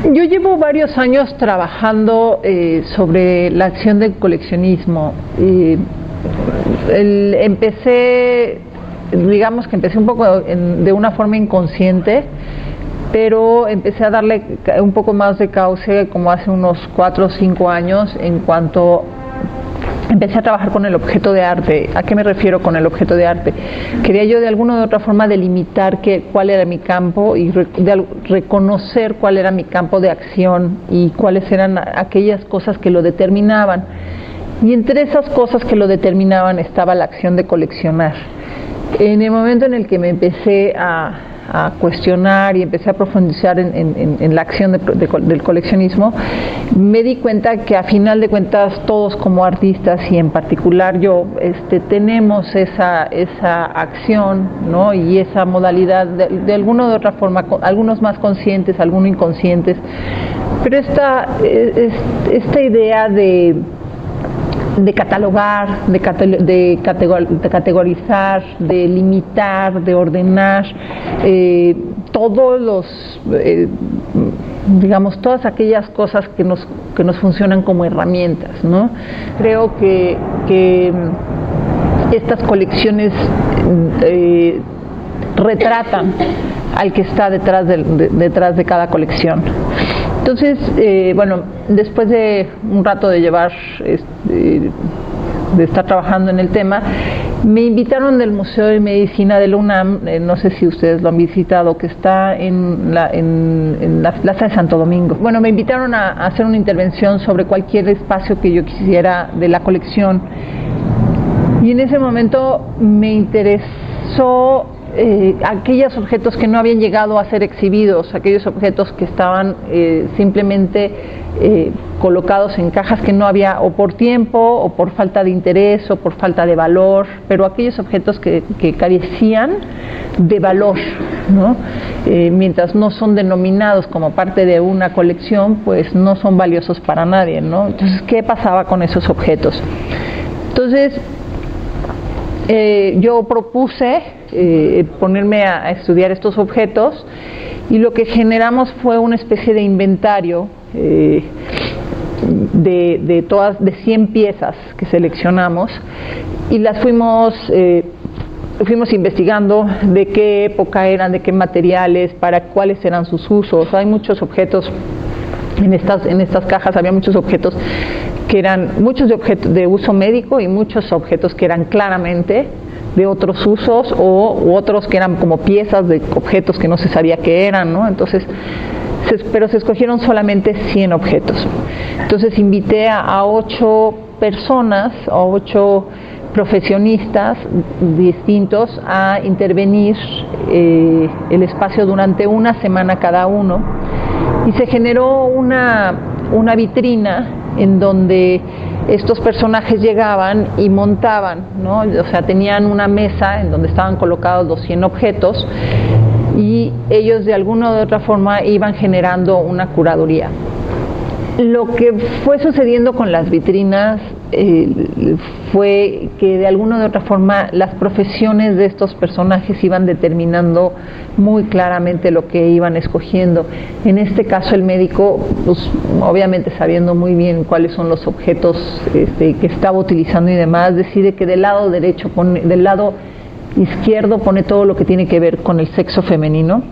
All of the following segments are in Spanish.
Yo llevo varios años trabajando sobre la acción del coleccionismo. Digamos que empecé un poco de una forma inconsciente, pero empecé a darle un poco más de cauce como hace unos 4 o 5 años en cuanto empecé a trabajar con el objeto de arte. ¿A qué me refiero con el objeto de arte? Quería yo de alguna u otra forma delimitar cuál era mi campo y reconocer cuál era mi campo de acción y cuáles eran aquellas cosas que lo determinaban. Y entre esas cosas que lo determinaban estaba la acción de coleccionar. En el momento en el que me empecé a cuestionar y empecé a profundizar en la acción del coleccionismo, me di cuenta que a final de cuentas todos como artistas y en particular yo tenemos esa acción, ¿no? Y esa modalidad de alguna u otra forma, algunos más conscientes, algunos inconscientes, pero esta idea de catalogar, de categorizar, de limitar, de ordenar todas aquellas cosas que nos funcionan como herramientas, ¿no? Creo que estas colecciones retratan al que está detrás de cada colección. Entonces, después de un rato de de estar trabajando en el tema, me invitaron del Museo de Medicina de la UNAM, no sé si ustedes lo han visitado, que está en la Plaza de Santo Domingo. Bueno, me invitaron a hacer una intervención sobre cualquier espacio que yo quisiera de la colección. Y en ese momento me interesó aquellos objetos que no habían llegado a ser exhibidos, aquellos objetos que estaban simplemente colocados en cajas que no había, o por tiempo, o por falta de interés, o por falta de valor, pero aquellos objetos que carecían de valor, ¿no? Mientras no son denominados como parte de una colección, pues no son valiosos para nadie, ¿no? Entonces, ¿qué pasaba con esos objetos? Entonces, yo propuse ponerme a estudiar estos objetos y lo que generamos fue una especie de inventario de 100 piezas que seleccionamos y las fuimos investigando de qué época eran, de qué materiales, para cuáles eran sus usos. Hay muchos objetos en estas cajas, había muchos objetos que eran de uso médico y muchos objetos que eran claramente de otros usos u otros que eran como piezas de objetos que no se sabía qué eran, ¿no? Entonces, pero se escogieron solamente 100 objetos. Entonces invité a 8 personas, a 8 profesionistas distintos a intervenir el espacio durante una semana cada uno y se generó una vitrina en donde estos personajes llegaban y montaban, ¿no? O sea, tenían una mesa en donde estaban colocados los 100 objetos y ellos de alguna u otra forma iban generando una curaduría. Lo que fue sucediendo con las vitrinas fue que de alguna u otra forma las profesiones de estos personajes iban determinando muy claramente lo que iban escogiendo. En este caso el médico, pues, obviamente sabiendo muy bien cuáles son los objetos que estaba utilizando y demás, decide que del lado izquierdo pone todo lo que tiene que ver con el sexo femenino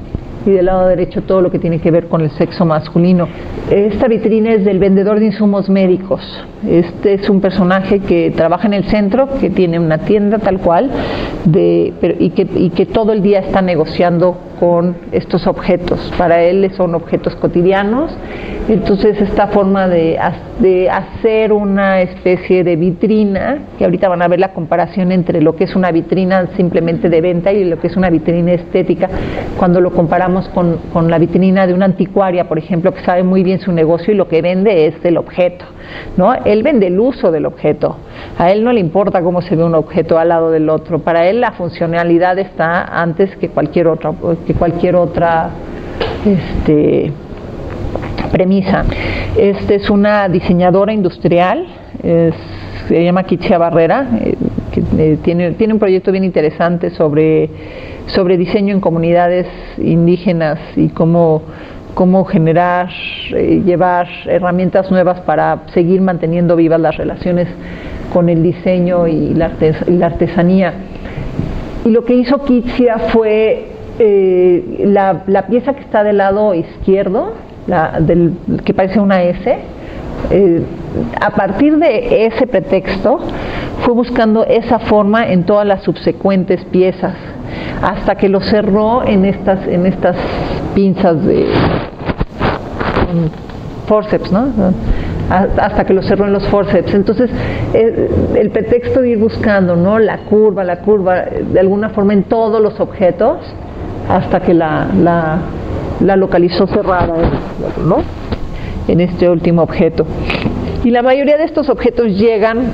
y del lado derecho todo lo que tiene que ver con el sexo masculino. Esta vitrina es del vendedor de insumos médicos. Este es un personaje que trabaja en el centro, que tiene una tienda tal cual, y que todo el día está negociando con estos objetos. Para él son objetos cotidianos. Entonces esta forma de hacer una especie de vitrina, que ahorita van a ver la comparación entre lo que es una vitrina simplemente de venta y lo que es una vitrina estética, cuando lo comparamos con la vitrina de una anticuaria, por ejemplo, que sabe muy bien su negocio y lo que vende es el objeto, ¿no? Él vende el uso del objeto. A él no le importa cómo se ve un objeto al lado del otro. Para él la funcionalidad está antes que cualquier otra premisa. Es una diseñadora industrial, se llama Kitsia Barrera, que tiene un proyecto bien interesante sobre diseño en comunidades indígenas y cómo cómo generar, llevar herramientas nuevas para seguir manteniendo vivas las relaciones con el diseño y la artesanía. Y lo que hizo Kitsia fue la pieza que está del lado izquierdo, que parece una S. A partir de ese pretexto fue buscando esa forma en todas las subsecuentes piezas hasta que lo cerró en estas pinzas de forceps, ¿no? Hasta que lo cerró en los forceps. Entonces el pretexto de ir buscando, ¿no?, la curva de alguna forma en todos los objetos hasta que la localizó cerrada, ¿no?, en este último objeto. Y la mayoría de estos objetos llegan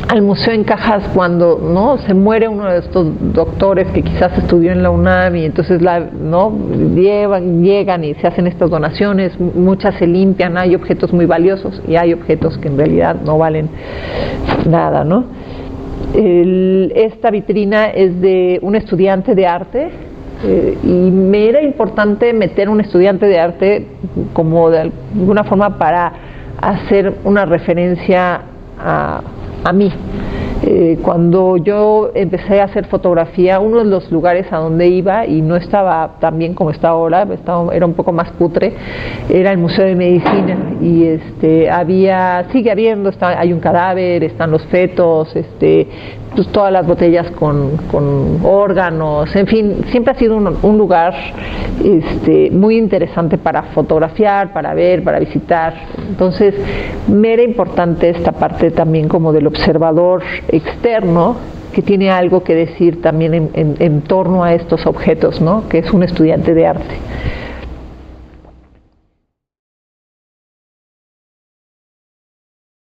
al museo en cajas cuando, ¿no?, se muere uno de estos doctores que quizás estudió en la UNAM, y entonces ¿no?, llegan y se hacen estas donaciones, muchas se limpian, hay objetos muy valiosos y hay objetos que en realidad no valen nada, ¿no? Esta vitrina es de un estudiante de arte. Y me era importante meter un estudiante de arte como de alguna forma para hacer una referencia a mí. Cuando yo empecé a hacer fotografía, uno de los lugares a donde iba, y no estaba tan bien como está ahora, era un poco más cutre, era el Museo de Medicina, y sigue habiendo, hay un cadáver, están los fetos, pues todas las botellas con órganos, en fin, siempre ha sido un lugar muy interesante para fotografiar, para ver, para visitar. Entonces me era importante esta parte también como del observador externo, que tiene algo que decir también en torno a estos objetos, ¿no?, que es un estudiante de arte.